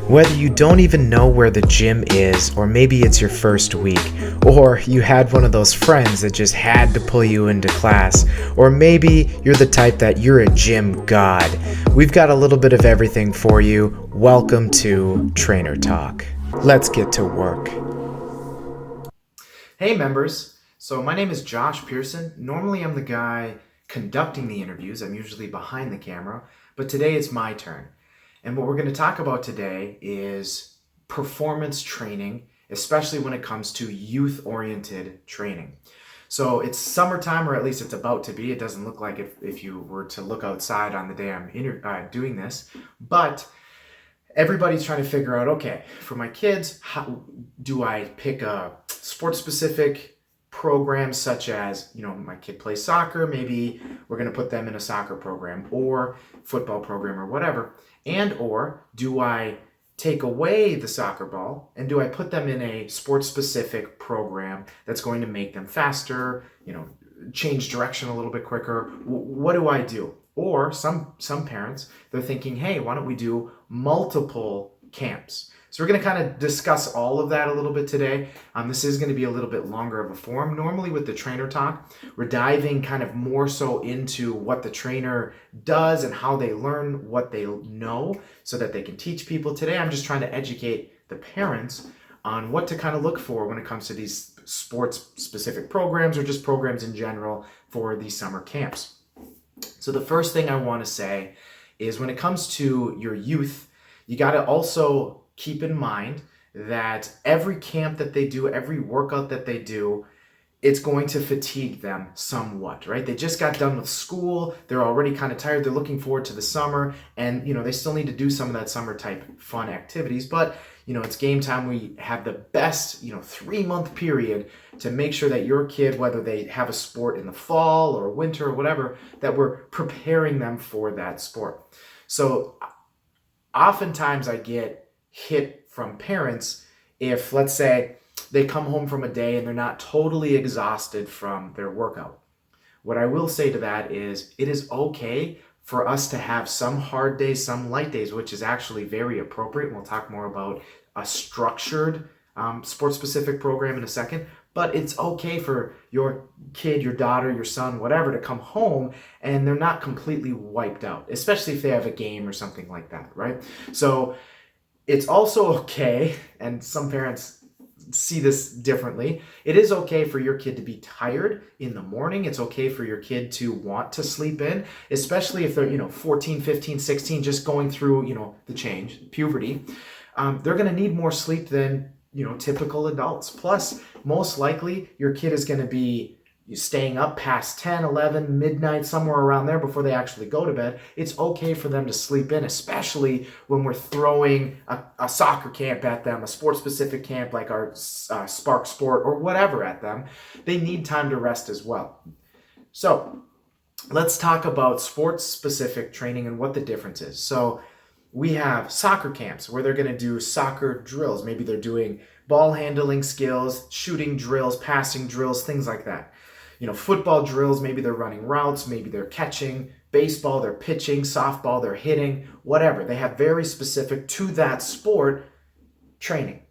Whether you don't even know where the gym is, or maybe it's your first week, or you had one of those friends that just had to pull you into class, or maybe you're the type that you're a gym god, we've got a little bit of everything for you. Welcome to Trainer Talk. Let's get to work. Hey members, so my name is Josh Pearson. Normally I'm the guy conducting the interviews. I'm usually behind the camera, but today it's my turn. And what we're going to talk about today is performance training, especially when it comes to youth-oriented training. So it's summertime, or at least it's about to be. It doesn't look like if you were to look outside on the day I'm doing this, but everybody's trying to figure out, okay, for my kids, how do I pick a sport-specific program such as, my kid plays soccer, maybe we're going to put them in a soccer program or football program or whatever, and or do I take away the soccer ball and do I put them in a sports-specific program that's going to make them faster, change direction a little bit quicker? What do I do? Or some parents, they're thinking, hey, why don't we do multiple camps? So we're going to kind of discuss all of that a little bit today. This is going to be a little bit longer of a form. Normally with the Trainer Talk, we're diving kind of more so into what the trainer does and how they learn what they know so that they can teach people. Today, I'm just trying to educate the parents on what to kind of look for when it comes to these sports-specific programs or just programs in general for these summer camps. So the first thing I want to say is when it comes to your youth, you got to also keep in mind that every camp that they do, every workout that they do, it's going to fatigue them somewhat, right? They just got done with school. They're already kind of tired. They're looking forward to the summer, and they still need to do some of that summer type fun activities. But it's game time. We have the best 3-month period to make sure that your kid, whether they have a sport in the fall or winter or whatever, that we're preparing them for that sport. So oftentimes I get hit from parents if, let's say, they come home from a day and they're not totally exhausted from their workout. What I will say to that is it is okay for us to have some hard days, some light days, which is actually very appropriate. We'll talk more about a structured sport-specific program in a second, but it's okay for your kid, your daughter, your son, whatever, to come home and they're not completely wiped out, especially if they have a game or something like that, right? So it's also okay, and some parents see this differently, it is okay for your kid to be tired in the morning. It's okay for your kid to want to sleep in, especially if they're 14, 15, 16, just going through the change, puberty. They're going to need more sleep than typical adults. Plus, most likely your kid is going to be staying up past 10, 11, midnight, somewhere around there before they actually go to bed. It's okay for them to sleep in, especially when we're throwing a soccer camp at them, a sport-specific camp like our Spark Sport or whatever at them. They need time to rest as well. So let's talk about sports-specific training and what the difference is. So we have soccer camps where they're going to do soccer drills. Maybe they're doing ball handling skills, shooting drills, passing drills, things like that. Football drills, maybe they're running routes, maybe they're catching. Baseball, they're pitching. Softball, they're hitting. Whatever. They have very specific to that sport training.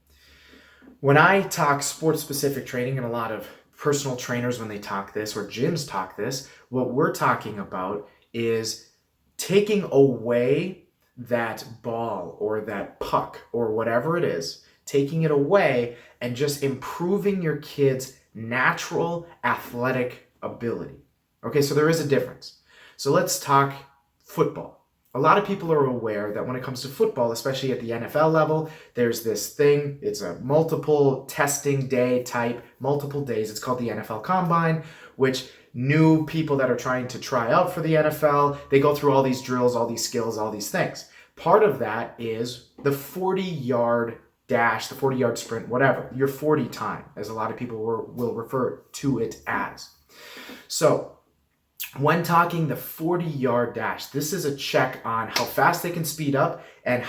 When I talk sports-specific training, and a lot of personal trainers, when they talk this, or gyms talk this, what we're talking about is taking away that ball or that puck or whatever it is, taking it away and just improving your kids' natural athletic ability. Okay, so there is a difference. So let's talk football. A lot of people are aware that when it comes to football, especially at the NFL level, there's this thing, it's a multiple testing day type, multiple days. It's called the NFL Combine, which new people that are trying to try out for the NFL, they go through all these drills, all these skills, all these things. Part of that is the 40-yard dash, the 40-yard sprint, whatever, your 40 time, as a lot of people will refer to it as. So when talking the 40-yard dash, this is a check on how fast they can speed up and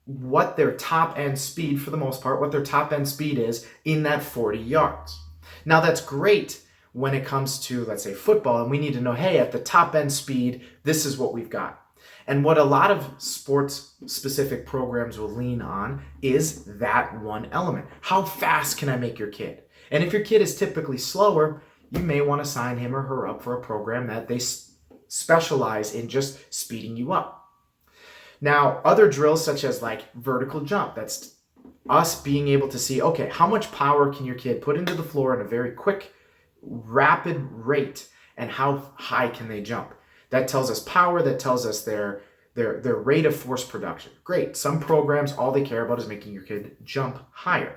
what their top end speed, for the most part, what their top end speed is in that 40 yards. Now that's great when it comes to, let's say, football, and we need to know, hey, at the top end speed, this is what we've got. And what a lot of sports specific programs will lean on is that one element. How fast can I make your kid? And if your kid is typically slower, you may want to sign him or her up for a program that they specialize in just speeding you up. Now, other drills such as like vertical jump, that's us being able to see, okay, how much power can your kid put into the floor in a very quick, rapid rate, and how high can they jump? That tells us power, that tells us their rate of force production. Great. Some programs, all they care about is making your kid jump higher.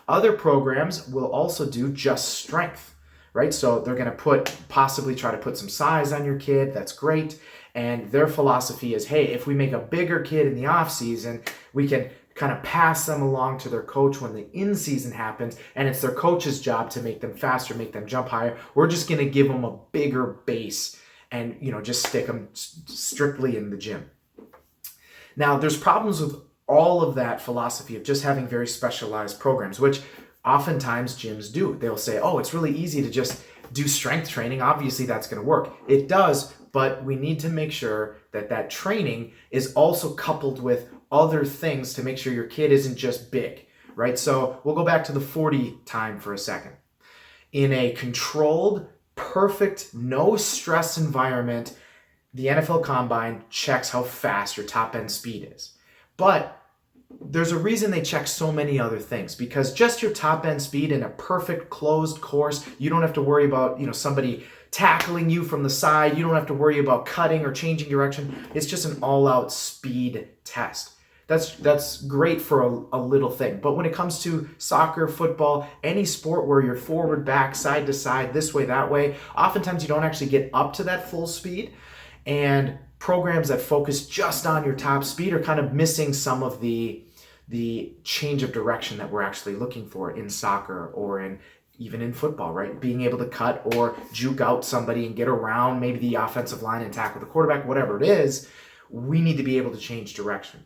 Other programs will also do just strength, right? So they're going to possibly try to put some size on your kid. That's great. And their philosophy is, hey, if we make a bigger kid in the off season, we can kind of pass them along to their coach when the in-season happens, and it's their coach's job to make them faster, make them jump higher. We're just going to give them a bigger base and, just stick them strictly in the gym. Now, there's problems with all of that philosophy of just having very specialized programs, which oftentimes gyms do. They'll say, oh, it's really easy to just do strength training. Obviously, that's going to work. It does, but we need to make sure that that training is also coupled with other things to make sure your kid isn't just big, right? So we'll go back to the 40 time for a second. In a controlled, perfect, no stress environment, the NFL Combine checks how fast your top end speed is. But there's a reason they check so many other things, because just your top end speed in a perfect closed course, you don't have to worry about, somebody tackling you from the side. You don't have to worry about cutting or changing direction. It's just an all-out speed test. That's great for a little thing. But when it comes to soccer, football, any sport where you're forward, back, side to side, this way, that way, oftentimes you don't actually get up to that full speed. And programs that focus just on your top speed are kind of missing some of the change of direction that we're actually looking for in soccer or even in football, right? Being able to cut or juke out somebody and get around maybe the offensive line and tackle the quarterback, whatever it is, we need to be able to change direction.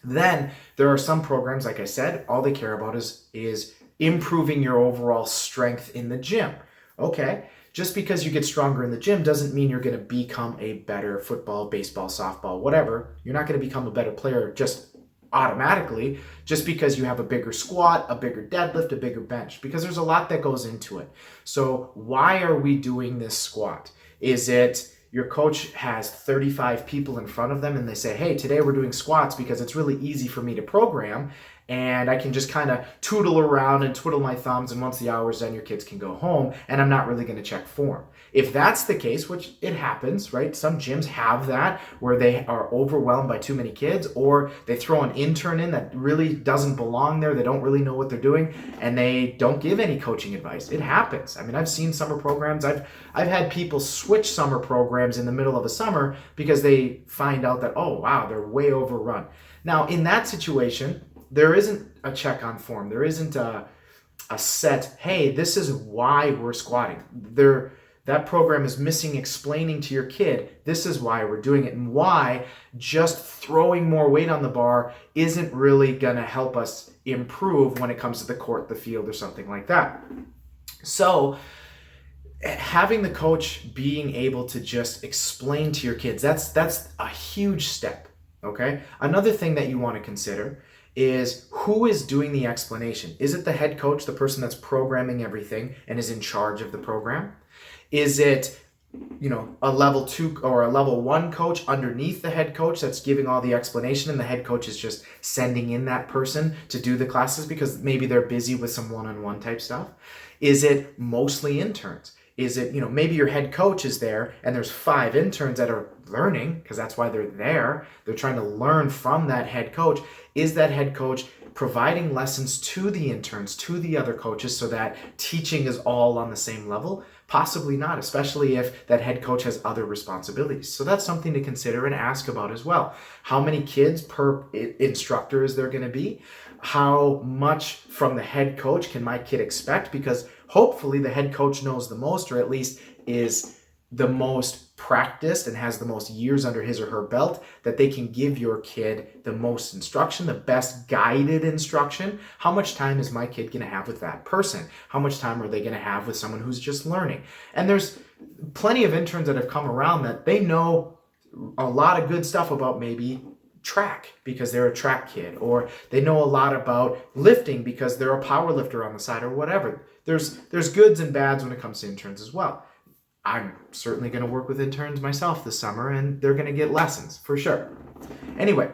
Then there are some programs, like I said, all they care about is improving your overall strength in the gym. Okay, just because you get stronger in the gym doesn't mean you're going to become a better football, baseball, softball, whatever. You're not going to become a better player just automatically just because you have a bigger squat, a bigger deadlift, a bigger bench, because there's a lot that goes into it. So why are we doing this squat? Is it your coach has 35 people in front of them and they say, hey, today we're doing squats because it's really easy for me to program and I can just kind of tootle around and twiddle my thumbs, and once the hour's done, your kids can go home and I'm not really going to check form. If that's the case, which it happens, right? Some gyms have that where they are overwhelmed by too many kids, or they throw an intern in that really doesn't belong there. They don't really know what they're doing and they don't give any coaching advice. It happens. I mean, I've seen summer programs. I've had people switch summer programs in the middle of a summer because they find out that, oh, wow, they're way overrun. Now, in that situation, there isn't a check on form. There isn't a set, hey, this is why we're squatting. That program is missing explaining to your kid, this is why we're doing it, and why just throwing more weight on the bar isn't really going to help us improve when it comes to the court, the field, or something like that. So having the coach being able to just explain to your kids, that's a huge step, okay? Another thing that you want to consider is who is doing the explanation. Is it the head coach, the person that's programming everything and is in charge of the program? Is it, a level 2 or a level 1 coach underneath the head coach that's giving all the explanation, and the head coach is just sending in that person to do the classes because maybe they're busy with some one-on-one type stuff? Is it mostly interns? Is it, maybe your head coach is there and there's 5 interns that are learning because that's why they're there. They're trying to learn from that head coach. Is that head coach providing lessons to the interns, to the other coaches, so that teaching is all on the same level? Possibly not, especially if that head coach has other responsibilities. So that's something to consider and ask about as well. How many kids per instructor is there going to be? How much from the head coach can my kid expect? Because hopefully the head coach knows the most, or at least is the most practiced and has the most years under his or her belt, that they can give your kid the most instruction, the best guided instruction. How much time is my kid going to have with that person? How much time are they going to have with someone who's just learning? And there's plenty of interns that have come around that they know a lot of good stuff about maybe track because they're a track kid, or they know a lot about lifting because they're a power lifter on the side, or whatever. There's goods and bads when it comes to interns as well. I'm certainly going to work with interns myself this summer, and they're going to get lessons for sure. Anyway,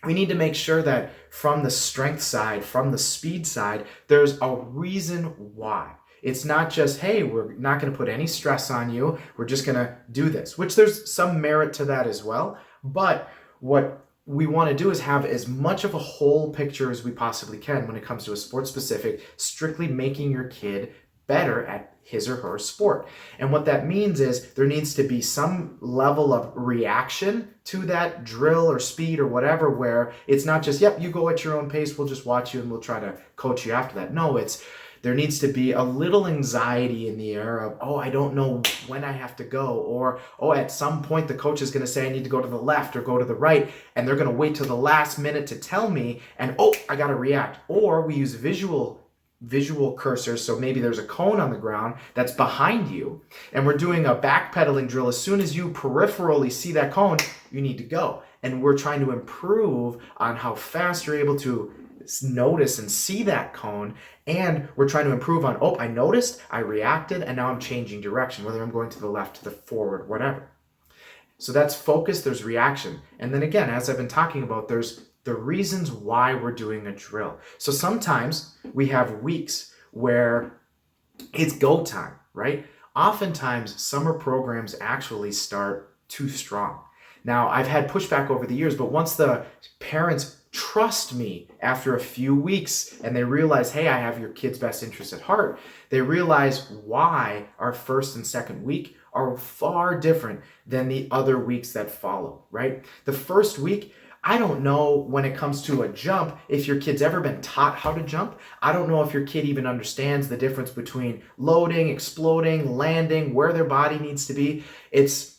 we need to make sure that from the strength side, from the speed side, there's a reason why. It's not just, hey, we're not going to put any stress on you. We're just going to do this, which there's some merit to that as well. But what we want to do is have as much of a whole picture as we possibly can when it comes to a sport specific, strictly making your kid better at his or her sport. And what that means is there needs to be some level of reaction to that drill or speed or whatever, where it's not just, yep, you go at your own pace, we'll just watch you and we'll try to coach you after that. No, there needs to be a little anxiety in the air of, oh, I don't know when I have to go, or, oh, at some point the coach is going to say I need to go to the left or go to the right, and they're going to wait till the last minute to tell me, and oh, I got to react. Or we use visual cursors, so maybe there's a cone on the ground that's behind you, and we're doing a backpedaling drill. As soon as you peripherally see that cone, you need to go. And we're trying to improve on how fast you're able to notice and see that cone, and we're trying to improve on, oh, I noticed, I reacted, and now I'm changing direction, whether I'm going to the left, to the forward, whatever. So that's focus, there's reaction. And then again, as I've been talking about, there's the reasons why we're doing a drill. So sometimes we have weeks where it's go time, right? Oftentimes summer programs actually start too strong. Now, I've had pushback over the years, but once the parents trust me after a few weeks and they realize, hey, I have your kid's best interest at heart, they realize why our first and second week are far different than the other weeks that follow, right? The first week, I don't know when it comes to a jump if your kid's ever been taught how to jump. I don't know if your kid even understands the difference between loading, exploding, landing, where their body needs to be. It's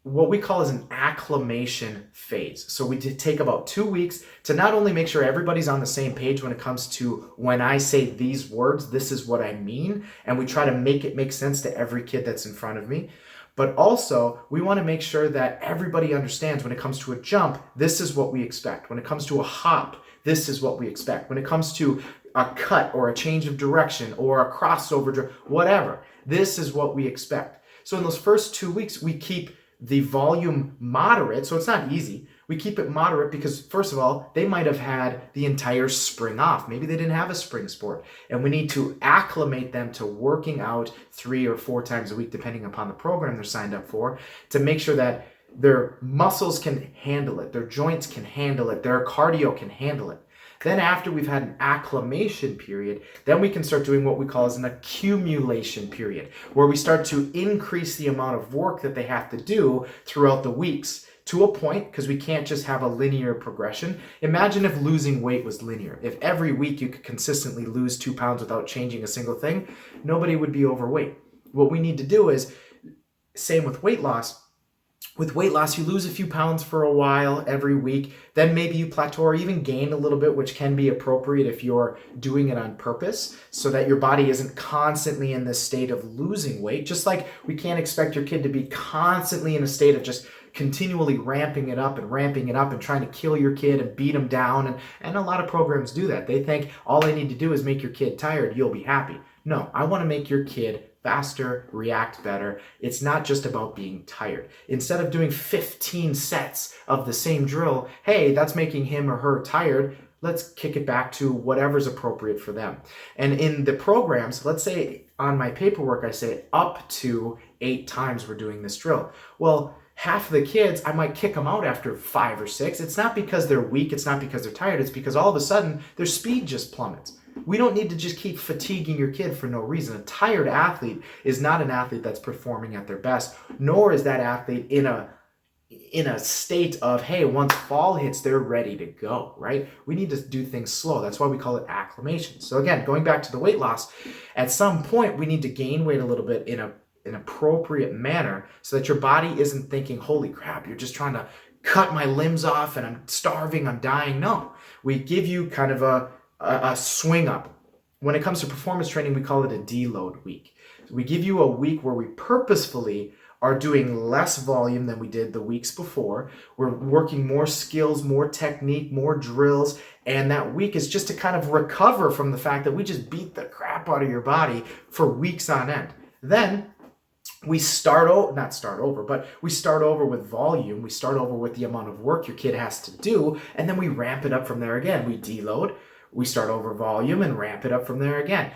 what we call as an acclimation phase. So we take about 2 weeks to not only make sure everybody's on the same page when it comes to, when I say these words, this is what I mean, and we try to make it make sense to every kid that's in front of me. But also, we want to make sure that everybody understands when it comes to a jump, this is what we expect. When it comes to a hop, this is what we expect. When it comes to a cut or a change of direction or a crossover, whatever, this is what we expect. So in those first 2 weeks, we keep the volume moderate. So it's not easy. We keep it moderate because, first of all, they might have had the entire spring off. Maybe they didn't have a spring sport. And we need to acclimate them to working out 3 or 4 times a week, depending upon the program they're signed up for, to make sure that their muscles can handle it, their joints can handle it, their cardio can handle it. Then after we've had an acclimation period, then we can start doing what we call as an accumulation period, where we start to increase the amount of work that they have to do throughout the weeks to a point, because we can't just have a linear progression. Imagine if losing weight was linear. If every week you could consistently lose 2 pounds without changing a single thing, nobody would be overweight. What we need to do is, same with weight loss. With weight loss, you lose a few pounds for a while every week, then maybe you plateau or even gain a little bit, which can be appropriate if you're doing it on purpose, so that your body isn't constantly in this state of losing weight. Just like we can't expect your kid to be constantly in a state of just continually ramping it up and trying to kill your kid and beat them down. And a lot of programs do that. They think all they need to do is make your kid tired, you'll be happy. No, I want to make your kid faster, react better. It's not just about being tired. Instead of doing 15 sets of the same drill, hey, that's making him or her tired, let's kick it back to whatever's appropriate for them. And in the programs, let's say on my paperwork, I say up to 8 times we're doing this drill. Well, half of the kids, I might kick them out after 5 or 6. It's not because they're weak. It's not because they're tired. It's because all of a sudden their speed just plummets. We don't need to just keep fatiguing your kid for no reason. A tired athlete is not an athlete that's performing at their best, nor is that athlete in a state of, hey, once fall hits, they're ready to go, right? We need to do things slow. That's why we call it acclimation. So again, going back to the weight loss, at some point we need to gain weight a little bit in an appropriate manner so that your body isn't thinking, holy crap, you're just trying to cut my limbs off and I'm starving, I'm dying. No, we give you kind of a swing up. When it comes to performance training, we call it a deload week. We give you a week where we purposefully are doing less volume than we did the weeks before. We're working more skills, more technique, more drills, and that week is just to kind of recover from the fact that we just beat the crap out of your body for weeks on end. Then we start over with volume. We start over with the amount of work your kid has to do, and then we ramp it up from there again. We deload, we start over volume and ramp it up from there again.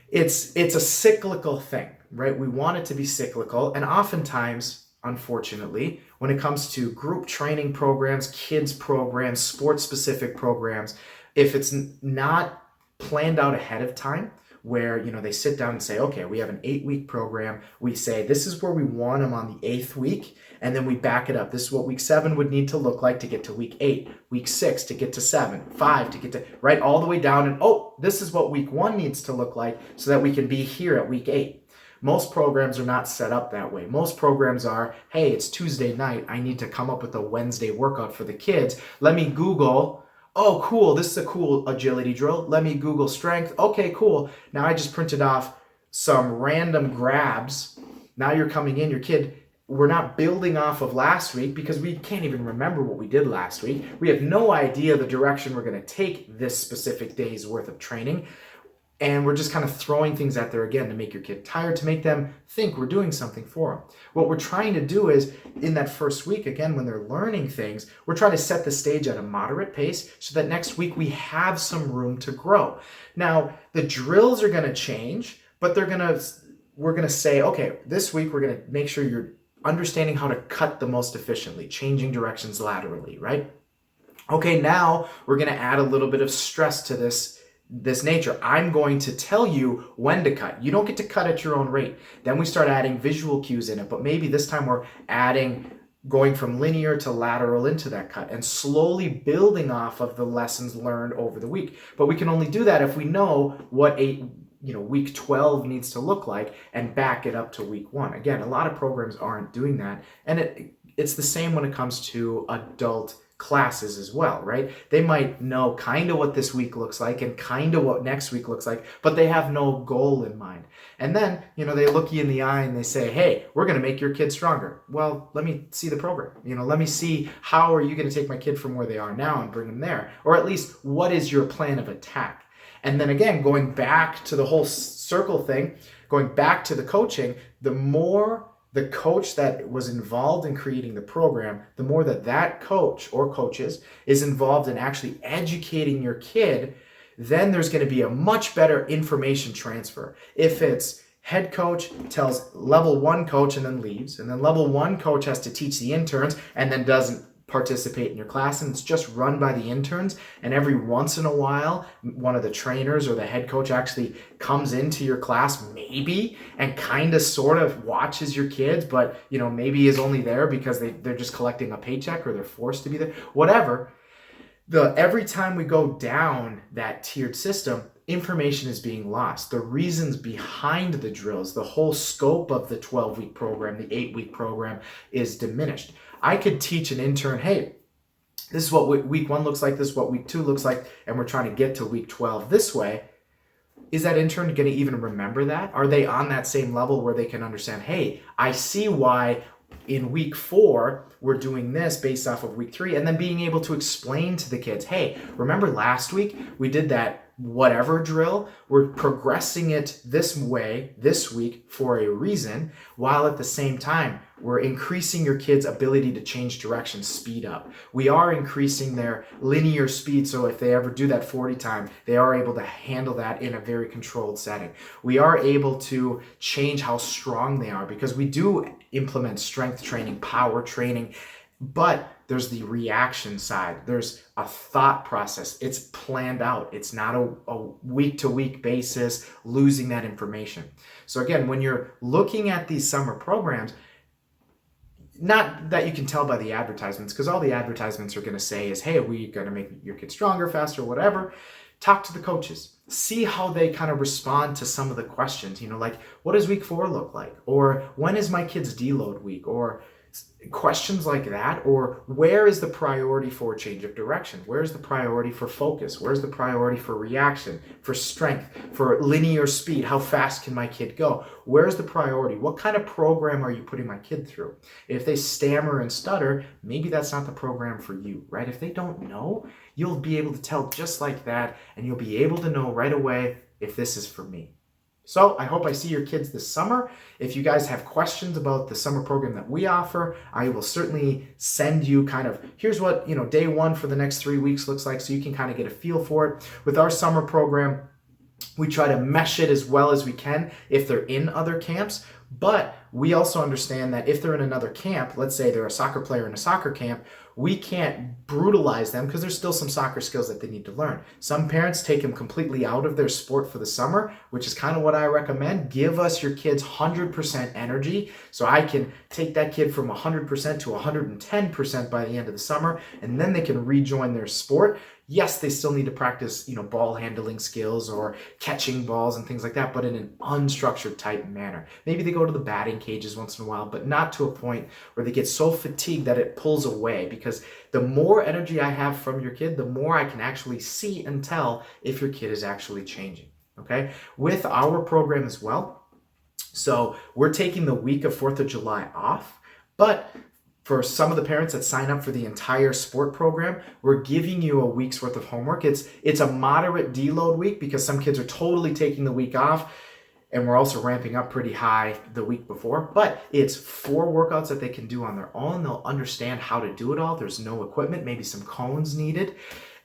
It's a cyclical thing, right? We want it to be cyclical, and oftentimes, unfortunately, when it comes to group training programs, kids programs, sports specific programs, if it's not planned out ahead of time, where they sit down and say, okay, we have an 8-week program. We say this is where we want them on the 8th week, and then we back it up. This is what week 7 would need to look like to get to week 8, week 6 to get to 7, 5 to get to right all the way down, and this is what week 1 needs to look like so that we can be here at week 8. Most programs are not set up that way. Most programs are, hey, it's Tuesday night. I need to come up with a Wednesday workout for the kids. Let me Google. Oh, cool, this is a cool agility drill. Let me Google strength. Okay, cool. Now I just printed off some random grabs. Now you're coming in, your kid, we're not building off of last week because we can't even remember what we did last week. We have no idea the direction we're going to take this specific day's worth of training. And we're just kind of throwing things out there again to make your kid tired, to make them think we're doing something for them. What we're trying to do is, in that first week, again, when they're learning things, we're trying to set the stage at a moderate pace so that next week we have some room to grow. Now, the drills are going to change, but we're going to say, okay, this week we're going to make sure you're understanding how to cut the most efficiently, changing directions laterally, right? Okay, now we're going to add a little bit of stress to this nature. I'm going to tell you when to cut. You don't get to cut at your own rate. Then we start adding visual cues in it, but maybe this time we're going from linear to lateral into that cut and slowly building off of the lessons learned over the week. But we can only do that if we know what week 12 needs to look like and back it up to week 1. Again, a lot of programs aren't doing that. And it's the same when it comes to adult classes as well, right? They might know kind of what this week looks like and kind of what next week looks like, but they have no goal in mind. And then, they look you in the eye and they say, hey, we're going to make your kid stronger. Well, let me see the program. Let me see, how are you going to take my kid from where they are now and bring them there? Or at least, what is your plan of attack? And then again, going back to the whole circle thing, going back to the coaching, the more the coach that was involved in creating the program, the more that coach or coaches is involved in actually educating your kid, then there's going to be a much better information transfer. If it's head coach tells level 1 coach and then leaves, and then level 1 coach has to teach the interns and then doesn't participate in your class, and it's just run by the interns, and every once in a while one of the trainers or the head coach actually comes into your class maybe and kind of sort of watches your kids, but maybe is only there because they're just collecting a paycheck or they're forced to be there, whatever. Every time we go down that tiered system, information is being lost. The reasons behind the drills, the whole scope of the 12-week program, the 8-week program is diminished. I could teach an intern, hey, this is what week 1 looks like, this is what week 2 looks like, and we're trying to get to week 12 this way. Is that intern going to even remember that? Are they on that same level where they can understand, hey, I see why in week 4 we're doing this based off of week 3, and then being able to explain to the kids, hey, remember last week we did that whatever drill, we're progressing it this way this week for a reason, while at the same time we're increasing your kids' ability to change direction, speed up. We are increasing their linear speed, so if they ever do that 40 time, they are able to handle that in a very controlled setting. We are able to change how strong they are because we do implement strength training, power training, but there's the reaction side. There's a thought process. It's planned out. It's not a week-to-week basis, losing that information. So again, when you're looking at these summer programs, not that you can tell by the advertisements, because all the advertisements are going to say is, hey, we're going to make your kid stronger, faster, whatever. Talk to the coaches. See how they kind of respond to some of the questions. Like, what does week 4 look like? Or when is my kid's deload week? Or questions like that, or where is the priority for change of direction? Where's the priority for focus? Where's the priority for reaction, for strength, for linear speed? How fast can my kid go? Where's the priority? What kind of program are you putting my kid through? If they stammer and stutter, maybe that's not the program for you, right? If they don't know, you'll be able to tell just like that, and you'll be able to know right away if this is for me. So I hope I see your kids this summer. If you guys have questions about the summer program that we offer, I will certainly send you kind of, here's what, day one for the next 3 weeks looks like, so you can kind of get a feel for it. With our summer program, we try to mesh it as well as we can if they're in other camps, but we also understand that if they're in another camp, let's say they're a soccer player in a soccer camp, we can't brutalize them because there's still some soccer skills that they need to learn. Some parents take them completely out of their sport for the summer, which is kind of what I recommend. Give us your kids 100% energy so I can take that kid from 100% to 110% by the end of the summer, and then they can rejoin their sport. Yes, they still need to practice, ball handling skills or catching balls and things like that, but in an unstructured type manner. Maybe they go to the batting cages once in a while, but not to a point where they get so fatigued that it pulls away, because the more energy I have from your kid, the more I can actually see and tell if your kid is actually changing, okay? With our program as well, so we're taking the week of 4th of July off, but for some of the parents that sign up for the entire sport program, we're giving you a week's worth of homework. It's a moderate deload week because some kids are totally taking the week off, and we're also ramping up pretty high the week before. But it's 4 workouts that they can do on their own. They'll understand how to do it all. There's no equipment, maybe some cones needed.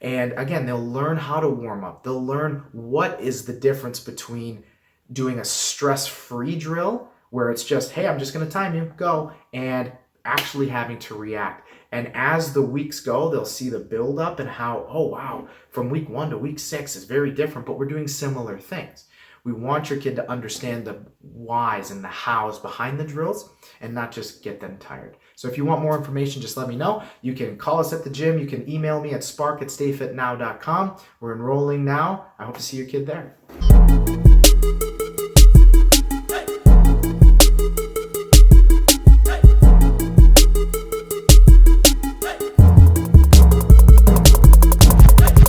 And again, they'll learn how to warm up. They'll learn what is the difference between doing a stress-free drill where it's just, hey, I'm just going to time you, go, and actually having to react. And as the weeks go, they'll see the build up and how, oh wow, from week 1 to week 6 is very different, but we're doing similar things. We want your kid to understand the whys and the hows behind the drills and not just get them tired. So if you want more information, just let me know. You can call us at the gym. You can email me at spark@stayfitnow.com. We're enrolling now. I hope to see your kid there.